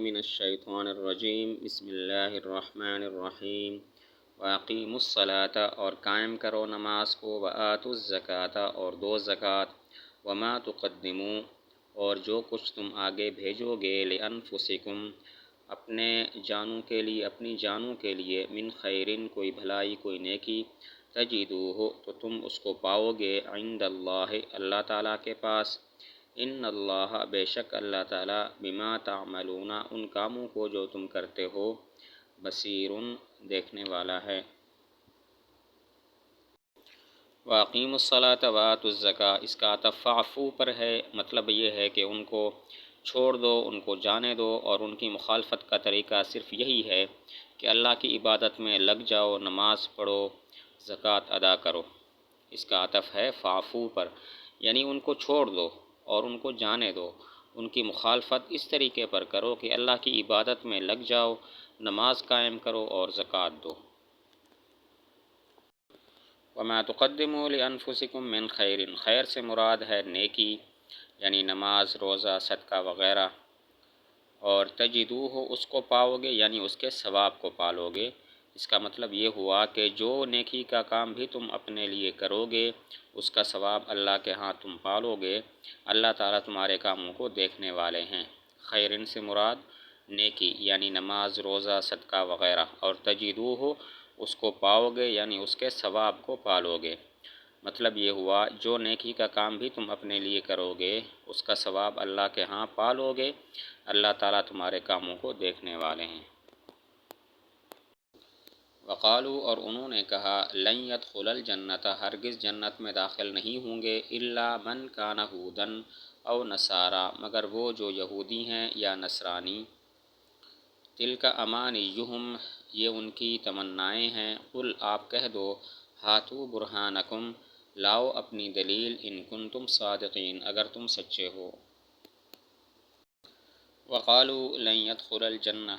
من الشیطان الرجیم بسم اللہ الرحمن الرحیم واقیموا الصلاۃ اور قائم کرو نماز کو، وآتوا الزکاۃ اور دو زکوٰۃ، وما تقدموا اور جو کچھ تم آگے بھیجو گے، لانفسکم اپنے جانوں کے لیے، اپنی جانوں کے لیے، من خیرن کوئی بھلائی، کوئی نیکی، تجدوہ تو تم اس کو پاؤ گے، عند اللہ اللہ تعالیٰ کے پاس، ان اللہ بے شک اللہ تعالیٰ، بما تعملون ان کاموں کو جو تم کرتے ہو، بصیر دیکھنے والا ہے۔ واقیموا الصلاۃ وآتوا الزکاۃ اس کا عطف فاعفو پر ہے، مطلب یہ ہے کہ ان کو چھوڑ دو، ان کو جانے دو، اور ان کی مخالفت کا طریقہ صرف یہی ہے کہ اللہ کی عبادت میں لگ جاؤ، نماز پڑھو، زکوٰۃ ادا کرو۔ اس کا عطف ہے فاعفو پر، یعنی ان کو چھوڑ دو اور ان کو جانے دو، ان کی مخالفت اس طریقے پر کرو کہ اللہ کی عبادت میں لگ جاؤ، نماز قائم کرو اور زکوٰۃ دو۔ وما تقدموا لانفسکم من خیر، خیر سے مراد ہے نیکی، یعنی نماز، روزہ، صدقہ وغیرہ، اور تجدوہ اس کو پاؤ گے، یعنی اس کے ثواب کو پالو گے۔ اس کا مطلب یہ ہوا کہ جو نیکی کا کام بھی تم اپنے لیے کرو گے، اس کا ثواب اللہ کے ہاں تم پالو گے۔ اللہ تعالیٰ تمہارے کاموں کو دیکھنے والے ہیں۔ خیرن سے مراد نیکی، یعنی نماز، روزہ، صدقہ وغیرہ، اور تجدوہ اس کو پاؤ گے، یعنی اس کے ثواب کو پالو گے۔ مطلب یہ ہوا جو نیکی کا کام بھی تم اپنے لیے کرو گے، اس کا ثواب اللہ کے ہاں پالو گے۔ اللہ تعالیٰ تمہارے کاموں کو دیکھنے والے ہیں۔ وقالو اور انہوں نے کہا، لن يدخل الجنت ہرگز جنت میں داخل نہیں ہوں گے، الا من کان ہودن او نصارا مگر وہ جو یہودی ہیں یا نصرانی۔ تلک امانیہم یہ ان کی تمنائیں ہیں، قل آپ کہہ دو، ہاتو برہانکم لاؤ اپنی دلیل، ان کنتم صادقین اگر تم سچے ہو۔ وقالو لن يدخل الجنہ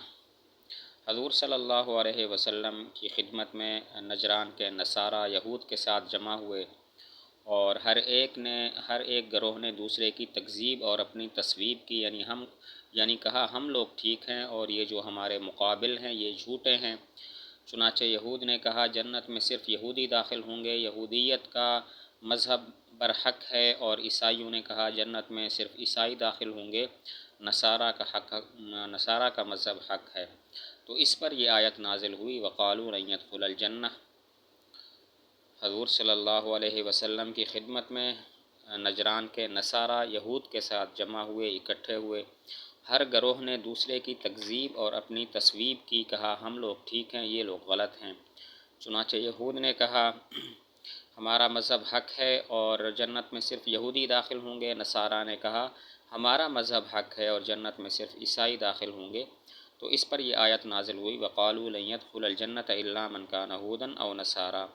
حضور صلی اللہ علیہ وسلم کی خدمت میں نجران کے نصارہ یہود کے ساتھ جمع ہوئے، اور ہر ایک گروہ نے دوسرے کی تکذیب اور اپنی تصویب کی، یعنی کہا ہم لوگ ٹھیک ہیں اور یہ جو ہمارے مقابل ہیں یہ جھوٹے ہیں۔ چنانچہ یہود نے کہا جنت میں صرف یہودی داخل ہوں گے، یہودیت کا مذہب برحق ہے، اور عیسائیوں نے کہا جنت میں صرف عیسائی داخل ہوں گے، نصارہ کا مذہب حق ہے۔ تو اس پر یہ آیت نازل ہوئی، وقالوا لن يدخل الجنہ۔ حضور صلی اللہ علیہ وسلم کی خدمت میں نجران کے نصارہ یہود کے ساتھ جمع ہوئے، اکٹھے ہوئے، ہر گروہ نے دوسرے کی تکذیب اور اپنی تصویب کی، کہا ہم لوگ ٹھیک ہیں، یہ لوگ غلط ہیں۔ چنانچہ یہود نے کہا ہمارا مذہب حق ہے اور جنت میں صرف یہودی داخل ہوں گے، نصارہ نے کہا ہمارا مذہب حق ہے اور جنت میں صرف عیسائی داخل ہوں گے۔ تو اس پر یہ آیت نازل ہوئی، وقالوا لن يدخل الجنۃ الا من كان هودا او نصارى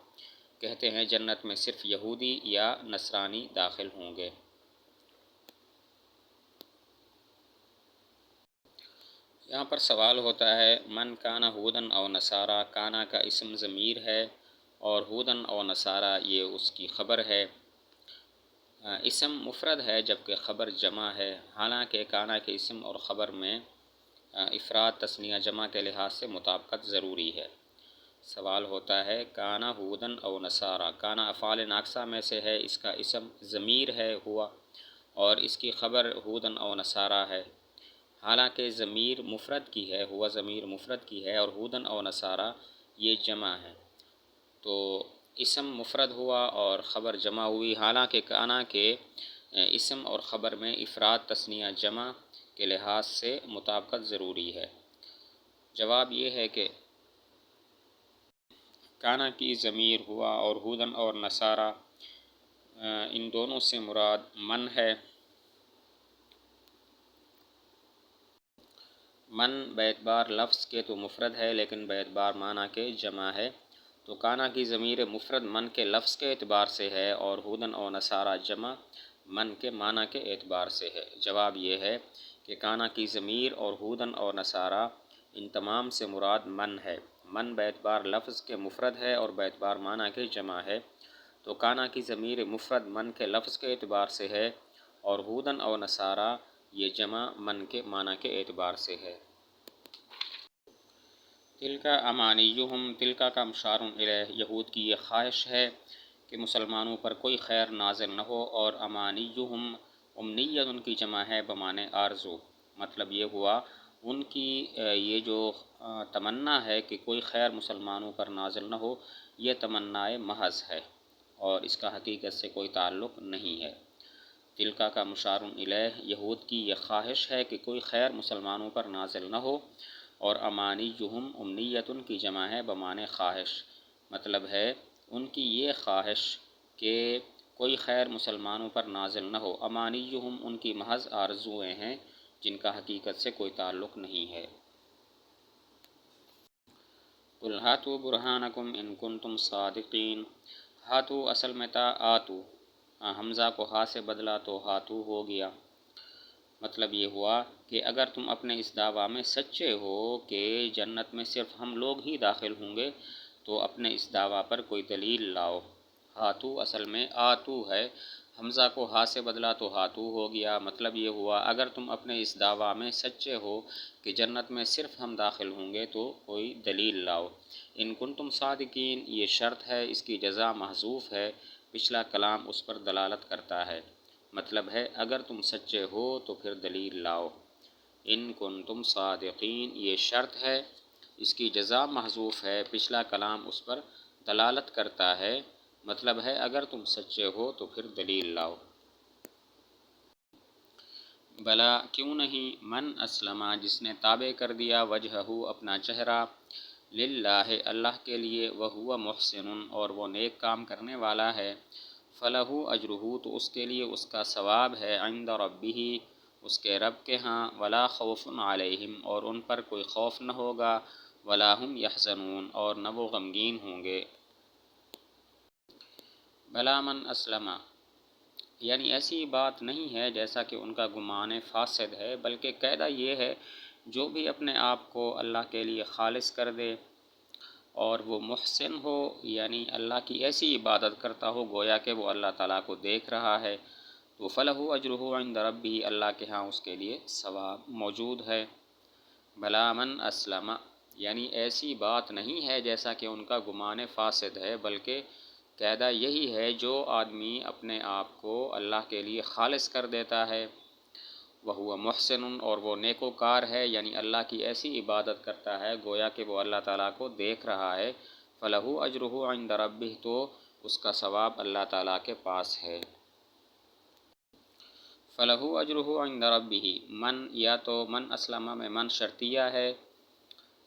کہتے ہیں جنت میں صرف یہودی یا نصرانی داخل ہوں گے۔ یہاں پر سوال ہوتا ہے، من کان ہودن او نصارا، کانا کا اسم ضمیر ہے اور ہودن او نصارا یہ اس کی خبر ہے۔ اسم مفرد ہے جبکہ خبر جمع ہے، حالانکہ کانا کے اسم اور خبر میں افراد تثنیہ جمع کے لحاظ سے مطابقت ضروری ہے۔ سوال ہوتا ہے کانا ہودن او نصارا، کانا افعال ناقصہ میں سے ہے، اس کا اسم ضمیر ہے ہوا، اور اس کی خبر ہودن او نصارا ہے، حالانکہ ضمیر مفرد کی ہے، ہوا ضمیر مفرد کی ہے اور ہودن او نصارا یہ جمع ہے، تو اسم مفرد ہوا اور خبر جمع ہوئی، حالانکہ کانا کے اسم اور خبر میں افراد تثنیہ جمع کے لحاظ سے مطابقت ضروری ہے۔ جواب یہ ہے کہ کانا کی ضمیر ہوا اور ہودن اور نصارا ان دونوں سے مراد من ہے۔ من باعتبار لفظ کے تو مفرد ہے لیکن باعتبار معنی کے جمع ہے، تو کانا کی ضمیر مفرد من کے لفظ کے اعتبار سے ہے اور ہودن اور نصارا جمع من کے معنی کے اعتبار سے ہے۔ جواب یہ ہے کہ کانا کی ضمیر اور ہودن اور نصارا ان تمام سے مراد من ہے۔ من باعتبار لفظ کے مفرد ہے اور باعتبار معنی کے جمع ہے، تو کانا کی ضمیر مفرد من کے لفظ کے اعتبار سے ہے اور ہودن اور نصارا یہ جمع من کے معنی کے اعتبار سے ہے۔ تلکا امانیہم، تلکا کا مشار الیہ، یہود کی یہ خواہش ہے کہ مسلمانوں پر کوئی خیر نازل نہ ہو، اور امانیہم امنیت ان کی جمع ہے بمعنی آرزو، مطلب یہ ہوا ان کی یہ جو تمنا ہے کہ کوئی خیر مسلمانوں پر نازل نہ ہو، یہ تمنائے محض ہے اور اس کا حقیقت سے کوئی تعلق نہیں ہے۔ تلکا کا مشار الیہ، یہود کی یہ خواہش ہے کہ کوئی خیر مسلمانوں پر نازل نہ ہو، اور امانیہم امنیت ان کی جمع ہے بمعنی خواہش، مطلب ہے ان کی یہ خواہش کہ کوئی خیر مسلمانوں پر نازل نہ ہو، امانیہم ان کی محض آرزوئیں ہیں جن کا حقیقت سے کوئی تعلق نہیں ہے۔ قُلْ هَاتُوا بُرْهَانَكُمْ إِن كُنتُمْ صَادِقِينَ، ہاتو اصل میں تھا آتو، حمزہ کو ہا سے بدلا تو ہاتو ہو گیا، مطلب یہ ہوا کہ اگر تم اپنے اس دعویٰ میں سچے ہو کہ جنت میں صرف ہم لوگ ہی داخل ہوں گے تو اپنے اس دعویٰ پر کوئی دلیل لاؤ۔ ہاتو اصل میں آتو ہے، حمزہ کو ہا سے بدلا تو ہاتو ہو گیا، مطلب یہ ہوا اگر تم اپنے اس دعویٰ میں سچے ہو کہ جنت میں صرف ہم داخل ہوں گے تو کوئی دلیل لاؤ۔ ان کنتم صادقین، یہ شرط ہے، اس کی جزا محذوف ہے، پچھلا کلام اس پر دلالت کرتا ہے، مطلب ہے اگر تم سچے ہو تو پھر دلیل لاؤ۔ ان کنتم صادقین، یہ شرط ہے، اس کی جزا محذوف ہے، پچھلا کلام اس پر دلالت کرتا ہے، مطلب ہے اگر تم سچے ہو تو پھر دلیل لاؤ۔ بلا کیوں نہیں، من اسلم جس نے تابع کر دیا، وجہہ اپنا چہرہ، للہ اللہ کے لیے، وہو محسن اور وہ نیک کام کرنے والا ہے، فلہ اجرہ تو اس کے لیے اس کا ثواب ہے، عند ربہ اس کے رب کے ہاں، ولا خوف علیہم اور ان پر کوئی خوف نہ ہوگا، ولا ہم یحزنون اور نہ وہ غمگین ہوں گے۔ بلا من اسلم یعنی ایسی بات نہیں ہے جیسا کہ ان کا گمان فاسد ہے، بلکہ قاعدہ یہ ہے جو بھی اپنے آپ کو اللہ کے لیے خالص کر دے اور وہ محسن ہو، یعنی اللہ کی ایسی عبادت کرتا ہو گویا کہ وہ اللہ تعالیٰ کو دیکھ رہا ہے، تو فلہ اجرہ عند ربہ اللہ کے ہاں اس کے لیے ثواب موجود ہے۔ بلا من اسلم یعنی ایسی بات نہیں ہے جیسا کہ ان کا گمان فاسد ہے، بلکہ قاعدہ یہی ہے جو آدمی اپنے آپ کو اللہ کے لیے خالص کر دیتا ہے، وہو محسن اور وہ نیکوکار ہے، یعنی اللہ کی ایسی عبادت کرتا ہے گویا کہ وہ اللہ تعالیٰ کو دیکھ رہا ہے، فلہ اجرہ عند ربہ تو اس کا ثواب اللہ تعالیٰ کے پاس ہے۔ فلہ اجرہ عند ربہ، من یا تو من اسلم میں من شرطیہ ہے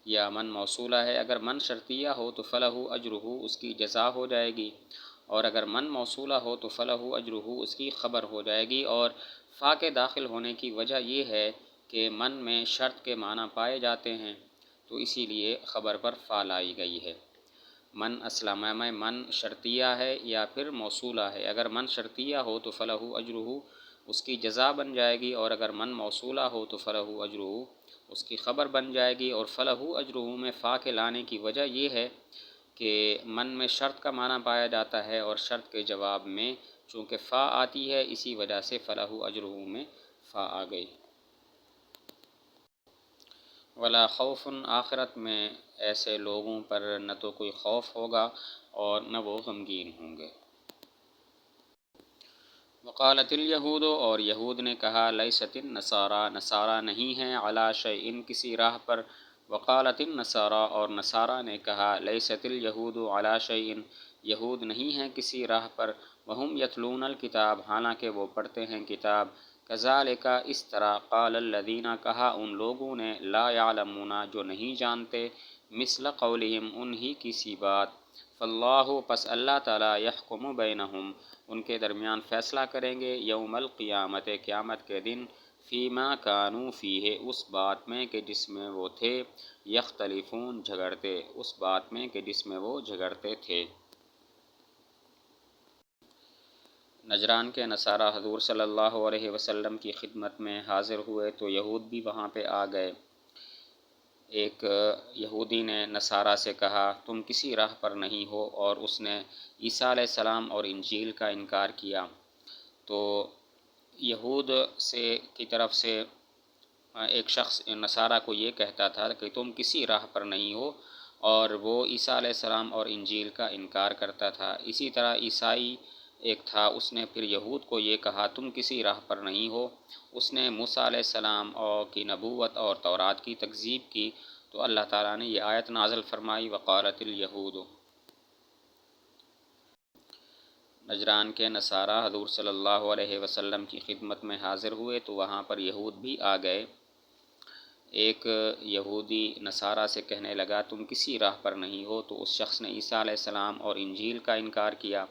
یا من موصولہ ہے، اگر من شرطیہ ہو تو فلہ اجرہ اس کی جزا ہو جائے گی، اور اگر من موصولہ ہو تو فلہ اجرہ اس کی خبر ہو جائے گی، اور فا کے داخل ہونے کی وجہ یہ ہے کہ من میں شرط کے معنی پائے جاتے ہیں تو اسی لیے خبر پر فا لائی گئی ہے۔ من اسلم میں من شرطیہ ہے یا پھر موصولہ ہے، اگر من شرطیہ ہو تو فلہ اجرہ اس کی جزا بن جائے گی، اور اگر من موصولہ ہو تو فلہ اجرہ اس کی خبر بن جائے گی، اور فلہ اجرہ میں فا کے لانے کی وجہ یہ ہے کہ من میں شرط کا معنی پایا جاتا ہے، اور شرط کے جواب میں چونکہ فا آتی ہے اسی وجہ سے فلہ اجرہ میں فا آ گئی۔ ولا خوف آخرت میں ایسے لوگوں پر نہ تو کوئی خوف ہوگا اور نہ وہ غمگین ہوں گے۔ وقالت الیہود اور یہود نے کہا، لیست النصارى نصارہ نہیں ہیں، علی شیء کسی راہ پر، وقالت النصارى اور نصارہ نے کہا، لیست الیہود علی شیء یہود نہیں ہیں کسی راہ پر، وہم یتلون الکتاب حالانکہ وہ پڑھتے ہیں کتاب، کذالک اس طرح، قال الذین کہا ان لوگوں نے، لا یعلمون جو نہیں جانتے، مثل قولہم انہی کی سی بات، فاللہ پس اللہ تعالیٰ یحکم بینہم ان کے درمیان فیصلہ کریں گے، یوم القیامت قیامت کے دن، فیما کانوا فیہ اس بات میں کہ جس میں وہ تھے، یختلفون جھگڑتے، اس بات میں کہ جس میں وہ جھگڑتے تھے۔ نجران کے نصارہ حضور صلی اللہ علیہ وسلم کی خدمت میں حاضر ہوئے تو یہود بھی وہاں پہ آ گئے۔ ایک یہودی نے نصارہ سے کہا، تم کسی راہ پر نہیں ہو، اور اس نے عیسیٰ علیہ السلام اور انجیل کا انکار کیا، تو یہود کی طرف سے ایک شخص نصارہ کو یہ کہتا تھا کہ تم کسی راہ پر نہیں ہو، اور وہ عیسیٰ علیہ السلام اور انجیل کا انکار کرتا تھا۔ اسی طرح عیسائی ایک تھا، اس نے پھر یہود کو یہ کہا تم کسی راہ پر نہیں ہو، اس نے موسیٰ علیہ السلام کی نبوت اور تورات کی تکذیب کی، تو اللہ تعالیٰ نے یہ آیت نازل فرمائی وقالت الیہود۔ نجران کے نصارہ حضور صلی اللہ علیہ وسلم کی خدمت میں حاضر ہوئے تو وہاں پر یہود بھی آ گئے۔ ایک یہودی نصارہ سے کہنے لگا تم کسی راہ پر نہیں ہو، تو اس شخص نے عیسیٰ علیہ السلام اور انجیل کا انکار کیا،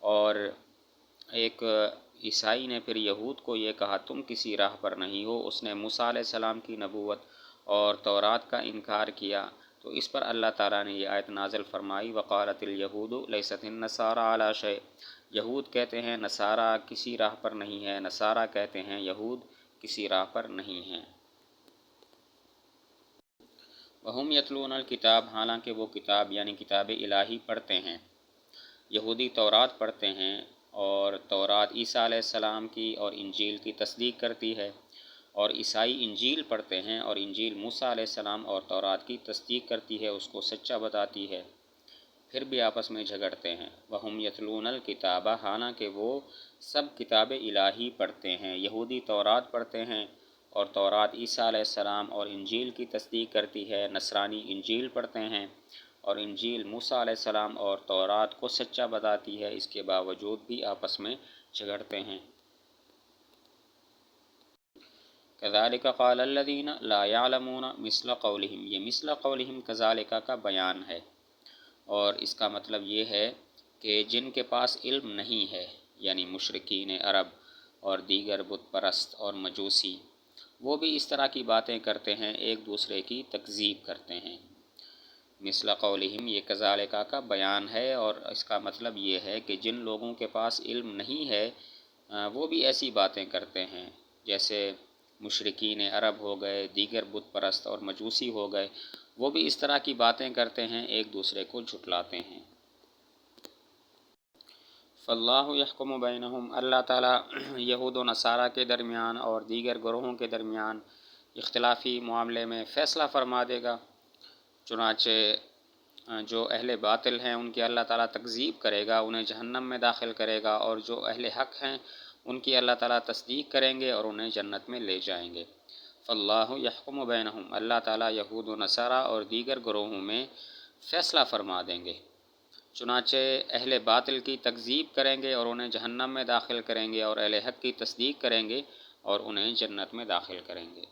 اور ایک عیسائی نے پھر یہود کو یہ کہا تم کسی راہ پر نہیں ہو، اس نے موسیٰ علیہ السلام کی نبوت اور تورات کا انکار کیا، تو اس پر اللہ تعالیٰ نے یہ آیت نازل فرمائی وقالت الیہود لیست النصارى علی شیء۔ یہود کہتے ہیں نصارہ کسی راہ پر نہیں ہے، نصارہ کہتے ہیں یہود کسی راہ پر نہیں ہیں۔ وہم یتلون الکتاب، حالانکہ وہ کتاب یعنی کتاب الہی پڑھتے ہیں۔ یہودی تورات پڑھتے ہیں، اور تورات عیسیٰ علیہ السلام کی اور انجیل کی تصدیق کرتی ہے، اور عیسائی انجیل پڑھتے ہیں، اور انجیل موسیٰ علیہ السلام اور تورات کی تصدیق کرتی ہے، اس کو سچا بتاتی ہے، پھر بھی آپس میں جھگڑتے ہیں۔ وہم یتلون الکتاب، حالانکہ وہ سب کتاب الہی پڑھتے ہیں۔ یہودی تورات پڑھتے ہیں، اور تورات عیسیٰ علیہ السلام اور انجیل کی تصدیق کرتی ہے۔ نصرانی انجیل پڑھتے ہیں، اور انجیل موسیٰ علیہ السلام اور تورات کو سچا بتاتی ہے، اس کے باوجود بھی آپس میں جھگڑتے ہیں۔ کذالک قال الذین لا یعلمون مثل قولہم، یہ مثل قولہم کذالک کا بیان ہے، اور اس کا مطلب یہ ہے کہ جن کے پاس علم نہیں ہے، یعنی مشرکین عرب اور دیگر بت پرست اور مجوسی، وہ بھی اس طرح کی باتیں کرتے ہیں، ایک دوسرے کی تکذیب کرتے ہیں۔ مثل قولہم یہ کذالک کا بیان ہے، اور اس کا مطلب یہ ہے کہ جن لوگوں کے پاس علم نہیں ہے وہ بھی ایسی باتیں کرتے ہیں، جیسے مشرکین عرب ہو گئے، دیگر بت پرست اور مجوسی ہو گئے، وہ بھی اس طرح کی باتیں کرتے ہیں، ایک دوسرے کو جھٹلاتے ہیں۔ فاللہ یحکم بینہم، اللہ تعالیٰ یہود و نصارہ کے درمیان اور دیگر گروہوں کے درمیان اختلافی معاملے میں فیصلہ فرما دے گا۔ چنانچہ جو اہل باطل ہیں ان کی اللہ تعالیٰ تکذیب کرے گا، انہیں جہنم میں داخل کرے گا، اور جو اہل حق ہیں ان کی اللہ تعالیٰ تصدیق کریں گے اور انہیں جنت میں لے جائیں گے۔ فاللہ یحکم بینہم، اللہ تعالیٰ یہود و نصارہ اور دیگر گروہوں میں فیصلہ فرما دیں گے۔ چنانچہ اہل باطل کی تکذیب کریں گے اور انہیں جہنم میں داخل کریں گے، اور اہل حق کی تصدیق کریں گے اور انہیں جنت میں داخل کریں گے۔